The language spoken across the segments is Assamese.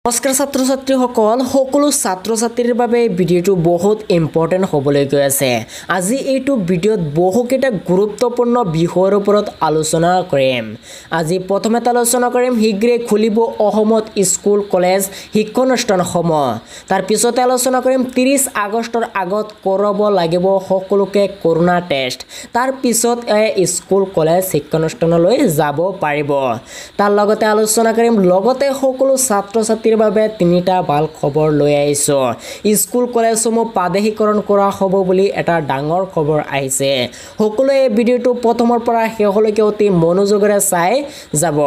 নমস্কাৰ ছাত্ৰ ছাত্ৰীসকল সকলো ছাত্ৰ ছাত্ৰীৰ বাবে ভিডিঅ'টো বহুত ইম্পৰ্টেণ্ট হ'বলৈ গৈ আছে আজি এইটো ভিডিঅ'ত বহুকেইটা গুৰুত্বপূৰ্ণ বিষয়ৰ ওপৰত আলোচনা কৰিম আজি প্ৰথমতে আলোচনা কৰিম শীঘ্ৰে খুলিব অসমত স্কুল কলেজ শিক্ষানুষ্ঠানসমূহ তাৰ পিছতে আলোচনা কৰিম 30 আগষ্টৰ আগত কৰাব লাগিব সকলোকে কৰোনা টেষ্ট তাৰ পিছত স্কুল কলেজ শিক্ষানুষ্ঠানলৈ যাব পাৰিব তাৰ লগতে আলোচনা কৰিম লগতে সকলো ছাত্ৰ ছাত্ৰী বাবে তিনিটা ভাল খবৰ লৈ আইছো স্কুল কলেজসমূহ পাদেশীকৰণ কৰা হ'ব বুলি এটা ডাঙৰ খবৰ আহিছে সকলোৱে এই ভিডিঅ'টো প্ৰথমৰ পৰা শেষলৈকে অতি মনোযোগেৰে চাই যাব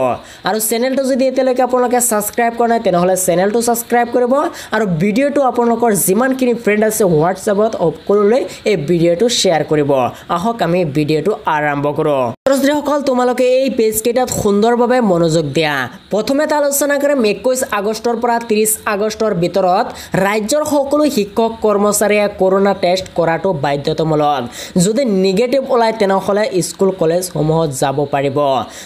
আৰু চেনেলটো যদি এতিয়ালৈকে আপোনালোকে সাবস্ক্ৰাইব কৰা নাই তেনেহলে চেনেলটো সাবস্ক্ৰাইব কৰিব আৰু ভিডিঅ'টো আপোনালোকৰ যিমানখিনি ফ্ৰেণ্ড আছে হোৱাটছআপত সকলোলৈ এই ভিডিঅ'টো শ্বেয়াৰ কৰিব আহক আমি ভিডিঅ'টো আৰম্ভ কৰো ছাত্ৰীসকল তোমালোকে এই পেজ কেইটাত সুন্দৰভাৱে মনোযোগ দিয়া প্ৰথমে আলোচনা কৰিম 21 আগষ্টৰ পৰা 30 আগষ্টৰ ভিতৰত ৰাজ্যৰ সকলো শিক্ষক কৰ্মচাৰীয়ে কৰোনা টেষ্ট কৰাটো বাধ্যতামূলক যদি নিগেটিভ ওলাই তেনেহলে স্কুল কলেজ সমূহত যাব পাৰিব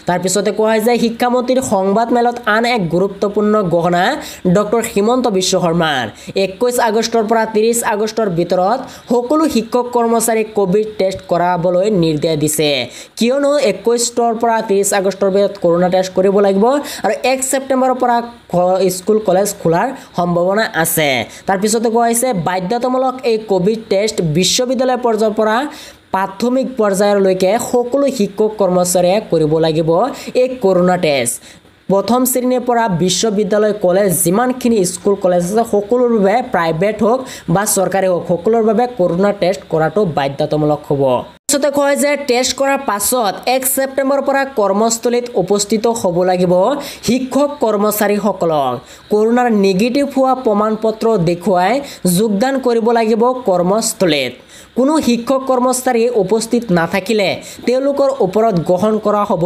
তাৰ পিছতে কোৱা হয় যে শিক্ষামন্ত্ৰীৰ সংবাদ মেলত আন এক গুৰুত্বপূৰ্ণ ঘোষণা ডক্টৰ হিমন্ত বিশ্ব শৰ্মাৰ 21 আগষ্টৰ পৰা 30 আগষ্টৰ ভিতৰত সকলো শিক্ষক কৰ্মচাৰী কোভিড টেষ্ট কৰাবলৈ নিৰ্দেশ দিছে কিয়নো 21 পৰা 30 আগষ্টৰ ভিতৰত কৰোনা টেষ্ট কৰিব লাগিব আৰু 1 ছেপ্টেম্বৰৰ পৰা স্কুল কলেজ খোলাৰ সম্ভাৱনা আছে তাৰ পিছতে কোৱা হৈছে বাধ্যতামূলক এই কোভিড টেষ্ট বিশ্ববিদ্যালয় পৰ্যায়ৰ পৰা প্ৰাথমিক পৰ্যায়লৈকে সকলো শিক্ষক কৰ্মচাৰীয়ে কৰিব লাগিব এই কৰোনা টেষ্ট প্ৰথম শ্ৰেণীৰ পৰা বিশ্ববিদ্যালয় কলেজ যিমানখিনি স্কুল কলেজ আছে সকলোৰ বাবে প্ৰাইভেট হোক বা চৰকাৰী হোক সকলোৰ বাবে কৰোনা টেষ্ট কৰাটো বাধ্যতামূলক হ'ব পিছতে কয় যে টেষ্ট কৰাৰ পাছত 1 ছেপ্টেম্বৰৰ পৰা কৰ্মস্থলীত উপস্থিত হ'ব লাগিব শিক্ষক কৰ্মচাৰীসকলক কৰোনাৰ নিগেটিভ হোৱা প্ৰমাণপত্ৰ দেখুৱাই যোগদান কৰিব লাগিব কৰ্মস্থলীত কোনো শিক্ষক কৰ্মচাৰী উপস্থিত নাথাকিলে তেওঁলোকৰ ওপৰত গ্ৰহণ কৰা হ'ব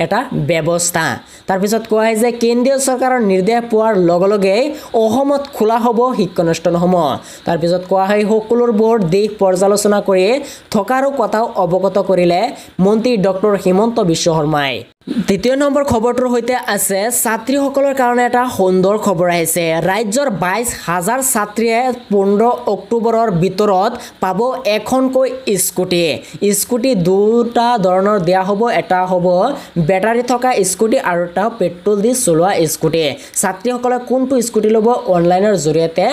এটা ব্যৱস্থা তাৰ পিছত কোৱা হয় যে কেন্দ্ৰীয় চৰকাৰৰ নিৰ্দেশ পোৱাৰ লগে লগে অসমত খোলা হ'ব শিক্ষানুষ্ঠানসমূহ তাৰ পিছত কোৱা হয় সকলোবোৰ দেশ পৰ্যালোচনা কৰি থকাৰো কথা অৱগত কৰিলে মন্ত্ৰী ডক্টৰ হিমন্ত বিশ্ব শৰ্মাই দ্বিতীয় নম্বৰ খবৰটোৰ হৈতে আছে ছাত্ৰীসকলৰ কাৰণে এটা সুন্দৰ খবৰ আহিছে ৰাজ্যৰ 22000 ছাত্ৰীয়ে 15 অক্টোবৰৰ ভিতৰত পাব এখনকৈ স্কুটি দুটা ধৰণৰ দিয়া হ'ব এটা হ'ব বেটাৰী থকা স্কুটি আৰু এটা পেট্ৰল দি চলোৱা স্কুটি ছাত্ৰীসকলে কোনটো স্কুটি ল'ব অনলাইনৰ জৰিয়তে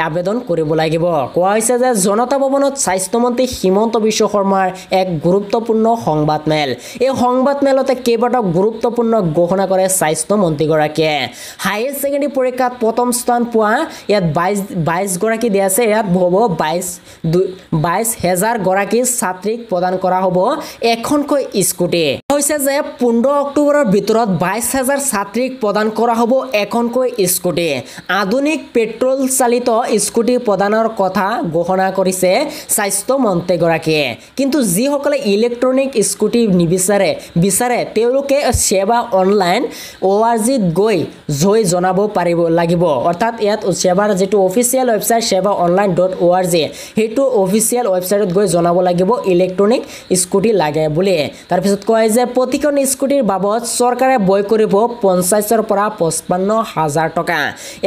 আবেদন কৰিব লাগিব কোৱা হৈছে যে জনতা ভৱনত স্বাস্থ্য মন্ত্ৰী হিমন্ত বিশ্ব শৰ্মাৰ এক গুৰুত্বপূৰ্ণ সংবাদ মেল এই সংবাদ মেলতে কেইবাটাও গুৰুত্বপূৰ্ণ ঘোষণা কৰে স্বাস্থ্য মন্ত্ৰীগৰাকীয়ে হায়াৰ সেকেন্ডাৰী পৰীক্ষাত প্ৰথম স্থান পোৱা ইয়াত 22 গৰাকী দিয়া আছে ইয়াত হ'ব 22000 গৰাকী ছাত্ৰীক প্ৰদান কৰা হ'ব এখনকৈ স্কুটি হৈছে যে 15 অক্টোবৰৰ ভিতৰত 22000 ছাত্ৰীক প্ৰদান কৰা হ'ব এখনকৈ স্কুটি আধুনিক পেট্ৰল চালিত স্কুটি প্ৰদানৰ কথা ঘোষণা কৰিছে স্বাস্থ্য মন্ত্ৰীগৰাকীয়ে কিন্তু যিসকলে ইলেক্ট্ৰনিক স্কুটি বিচাৰে তেওঁলোকে সেৱা অনলাইন ORG গৈ জনাব পাৰিব লাগিব অৰ্থাৎ ইয়াত সেৱাৰ যেটো অফিচিয়েল ওয়েবসাইট sevaonline.org হেতু অফিচিয়েল ওয়েবসাইটত গৈ জনাব লাগিব ইলেক্ট্ৰনিক স্কুটি লাগে বুলি তাৰ পিছত কয় যে প্ৰতিখন স্কুটিৰ বাবদ চৰকাৰে বয় কৰিব 50,000 পৰা 55,000 টকা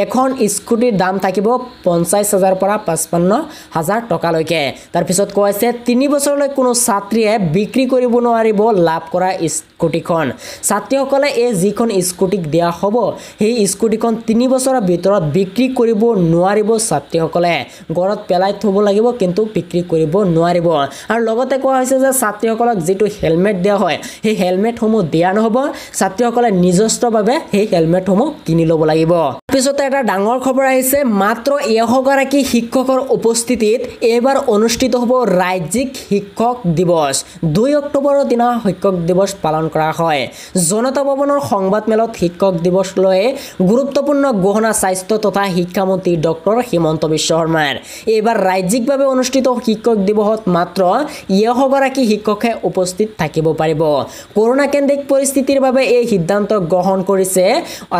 এখন স্কুটিৰ দাম থাকিব 50,000 পৰা 55,000 টকা লৈকে তাৰ পিছত কয় যে 3 বছৰলৈ কোনো ছাত্ৰীয়ে বিক্ৰী কৰিব নোৱাৰিব লাভ কৰা স্কুটিখন ছাত্ৰীসকলে এই যিখন স্কুটিক দিয়া হ'ব সেই স্কুটিখন 3 বছৰৰ ভিতৰত বিক্ৰী কৰিব নোৱাৰিব ছাত্ৰীসকলে ঘৰত পেলাই থব লাগিব কিন্তু বিক্ৰী কৰিব নোৱাৰিব আৰু লগতে কোৱা হৈছে যে ছাত্ৰীসকলক যেটো হেলমেট দিয়া হয় সেই হেলমেটসমূহ দিয়া নহব ছাত্ৰীসকলে নিজস্বভাৱে সেই হেলমেটসমূহ কিনি ল'ব লাগিব পিছতে এটা ডাঙৰ খবৰ আহিছে মাত্ৰ 100 গৰাকী শিক্ষকৰ উপস্থিতিত এবাৰ অনুষ্ঠিত হ'ব ৰাজ্যিক শিক্ষক দিৱস 2 অক্টোবৰৰ দিনা শিক্ষক দিৱস পালন কৰা হয় জনতা ভৱনৰ সংবাদ মেলত শিক্ষক দিৱস লৈ গুৰুত্বপূৰ্ণ ঘোষণা স্বাস্থ্য তথা শিক্ষামন্ত্ৰী ডক্টৰ হিমন্ত বিশ্ব শৰ্মাৰ এবাৰ ৰাজ্যিকভাৱে অনুষ্ঠিত শিক্ষক দিৱসত মাত্ৰ 100 গৰাকী শিক্ষকে উপস্থিত থাকিব পাৰিব কৰোনা কেন্দ্ৰিক পৰিস্থিতিৰ বাবে এই সিদ্ধান্ত গ্ৰহণ কৰিছে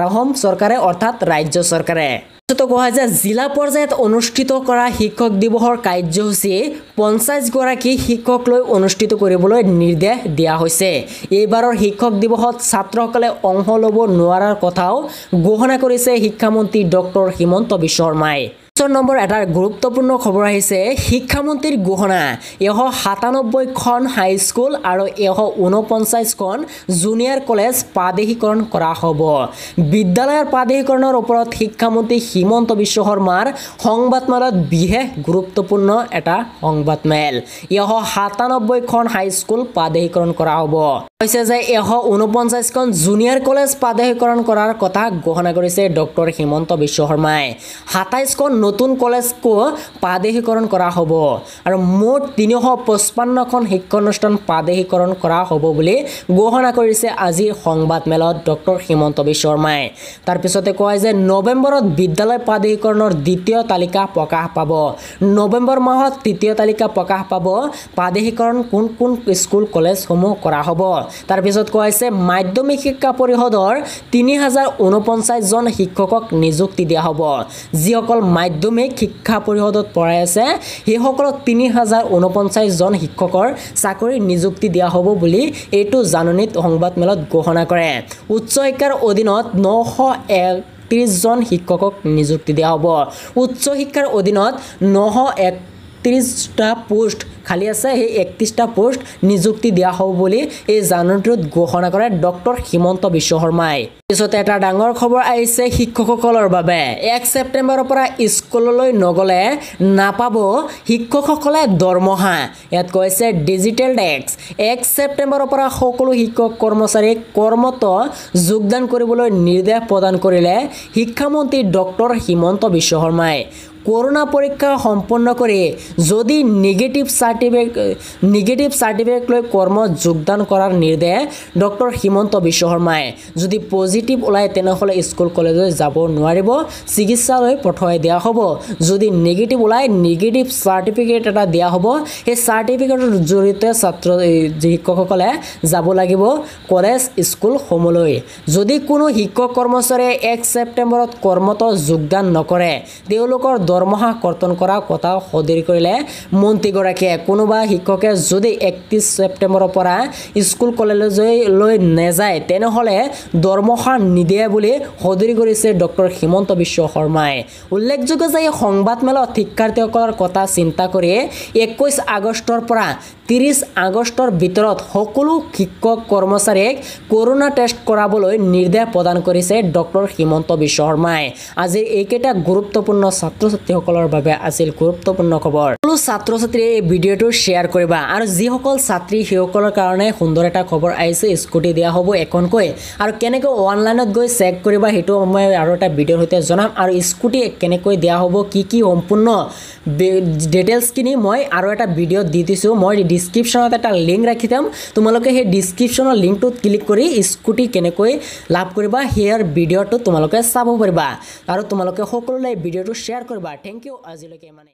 অসম চৰকাৰে অৰ্থাৎ ৰাজ্য চৰকাৰে কোৱা হয় যে জিলা পৰ্যায়ত অনুষ্ঠিত কৰা শিক্ষক দিৱসৰ কাৰ্যসূচী 50 গৰাকী শিক্ষক লৈ অনুষ্ঠিত কৰিবলৈ নিৰ্দেশ দিয়া হৈছে। এইবাৰৰ শিক্ষক দিৱসত ছাত্ৰসকলে অংশ ল'ব নোৱাৰাৰ কথাও ঘোষণা কৰিছে শিক্ষামন্ত্ৰী ডক্টৰ হিমন্ত বিশ্ব শৰ্মাই। নম্বৰ এটা গুৰুত্বপূৰ্ণ খবৰ আহিছে শিক্ষামন্ত্ৰীৰ ঘোষণা 197খন হাইস্কুল আৰু 149খন জুনিয়ৰ কলেজ প্ৰাদেশিকৰণ কৰা হ'ব। বিদ্যালয়ৰ প্ৰাদেশিকৰণৰ ওপৰত শিক্ষামন্ত্ৰী হিমন্ত বিশ্ব শৰ্মাৰ সংবাদমেলত বিশেষ গুৰুত্বপূৰ্ণ এটা সংবাদমেল 197খন হাইস্কুল প্ৰাদেশিকৰণ কৰা হ'ব। কৈছে যে 149খন জুনিয়ৰ কলেজ প্ৰাদেশিকৰণ কৰাৰ কথা ঘোষণা কৰিছে ডক্টৰ হিমন্ত বিশ্ব শৰ্মাই। 27খন নতুন কলেজকো প্ৰাদেশিকৰণ কৰা হ'ব আৰু মুঠ 355খন শিক্ষানুষ্ঠান প্ৰাদেশিকৰণ কৰা হ'ব বুলি ঘোষণা কৰিছে আজিৰ সংবাদমেলত ডক্টৰ হিমন্ত বিশ্ব শৰ্মাই। তাৰ পিছতে কয় যে নৱেম্বৰত বিদ্যালয় প্ৰাদেশিকৰণৰ দ্বিতীয় তালিকা প্ৰকাশ পাব। নৱেম্বৰ মাহত তৃতীয় তালিকা প্ৰকাশ পাব। প্ৰাদেশিকৰণ কোন কোন স্কুল কলেজসমূহ কৰা হ'ব। তাৰ পিছত কোৱা হৈছে মাধ্যমিক শিক্ষা পৰিষদৰ 3049 জন শিক্ষকক নিযুক্তি দিয়া হ'ব। যিসকল মাধ্যমিক শিক্ষা পৰিষদত পঢ়াই আছে সেইসকলক 3049 জন শিক্ষকৰ চাকৰি নিযুক্তি দিয়া হ'ব বুলি এইটো জাননীত সংবাদমেলত ঘোষণা কৰে। উচ্চ শিক্ষাৰ অধীনত 931 জন শিক্ষকক নিযুক্তি দিয়া হ'ব। উচ্চ শিক্ষাৰ অধীনত 931টা পোষ্ট খালি আছে, সেই 31টা পোষ্ট নিযুক্তি দিয়া হ'ব বুলি এই জাননীটোত ঘোষণা কৰে ডক্টৰ হিমন্ত বিশ্ব শৰ্মাই। পিছতে এটা ডাঙৰ খবৰ আহিছে শিক্ষকসকলৰ বাবে 1 ছেপ্টেম্বৰৰ পৰা স্কুললৈ নগ'লে নাপাব শিক্ষকসকলে দৰমহা। ইয়াত কৈছে ডিজিটেল ডেস্ক 1 ছেপ্টেম্বৰৰ পৰা সকলো শিক্ষক কৰ্মচাৰীক কৰ্মত যোগদান কৰিবলৈ নিৰ্দেশ প্ৰদান কৰিলে শিক্ষামন্ত্ৰী ডক্টৰ হিমন্ত বিশ্ব শৰ্মাই। কৰোনা পৰীক্ষা সম্পন্ন কৰি যদি নিগেটিভ সাৰ্টিফিকেট লৈ কৰ্মত যোগদান কৰাৰ নিৰ্দেশ ডক্টৰ হিমন্ত বিশ্ব শৰ্মাই। যদি পজিটিভ ওলায় তেনেহ'লে স্কুল কলেজলৈ যাব নোৱাৰিব, চিকিৎসালয় পঠুৱাই দিয়া হ'ব। যদি নিগেটিভ ওলায় নিগেটিভ চাৰ্টিফিকেট এটা দিয়া হ'ব। সেই চাৰ্টিফিকেটৰ জৰিয়তে শিক্ষকসকলে যাব লাগিব কলেজ স্কুলসমূহলৈ। যদি কোনো শিক্ষক কৰ্মচাৰীয়ে 1 ছেপ্টেম্বৰত কৰ্মত যোগদান নকৰে তেওঁলোকৰ দৰমহা কৰ্তন কৰা কথা সদৰি কৰিলে মন্ত্ৰীগৰাকীয়ে। কোনোবা শিক্ষকে যদি 31 ছেপ্টেম্বৰৰ পৰা স্কুল কলেজলৈ নাযায় তেনেহ'লে দৰমহা নিদিয়ে বুলি সদৰি কৰিছে ডক্টৰ হিমন্ত বিশ্ব শৰ্মাই। উল্লেখযোগ্য যে এই সংবাদমেলত শিক্ষাৰ্থীসকলৰ কথা চিন্তা কৰি 21 আগষ্টৰ পৰা 30 আগষ্টৰ ভিতৰত সকলো শিক্ষক কৰ্মচাৰীক কৰোনা টেষ্ট কৰাবলৈ নিৰ্দেশ প্ৰদান কৰিছে ডক্টৰ হিমন্ত বিশ্ব শৰ্মাই। আজিৰ এইকেইটা গুৰুত্বপূৰ্ণ ছাত্ৰসকলৰ বাবে আছিল গুৰুত্বপূৰ্ণ খবৰ। সকলো ছাত্ৰ ছাত্ৰীয়ে এই ভিডিঅ'টো শ্বেয়াৰ কৰিবা আৰু যিসকল ছাত্ৰী সেইসকলৰ কাৰণে সুন্দৰ এটা খবৰ আহিছে স্কুটি দিয়া হ'ব এখনকৈ আৰু কেনেকৈ অনলাইনত গৈ চেক কৰিবা সেইটো মই আৰু এটা ভিডিঅ'ৰ সৈতে জনাম আৰু স্কুটি কেনেকৈ দিয়া হ'ব কি সম্পূৰ্ণ ডিটেইলছখিনি মই আৰু এটা ভিডিঅ'ত দি দিছোঁ। মই ডিছক্ৰিপশ্যনত এটা লিংক ৰাখি দিম, তোমালোকে সেই ডিছক্ৰিপশ্যনৰ লিংকটোত ক্লিক কৰি স্কুটি কেনেকৈ লাভ কৰিবা সেয়াৰ ভিডিঅ'টো তোমালোকে চাব পাৰিবা আৰু তোমালোকে সকলোলৈ ভিডিঅ'টো শ্বেয়াৰ কৰিবা। থেংক ইউ আজিলৈকে মানে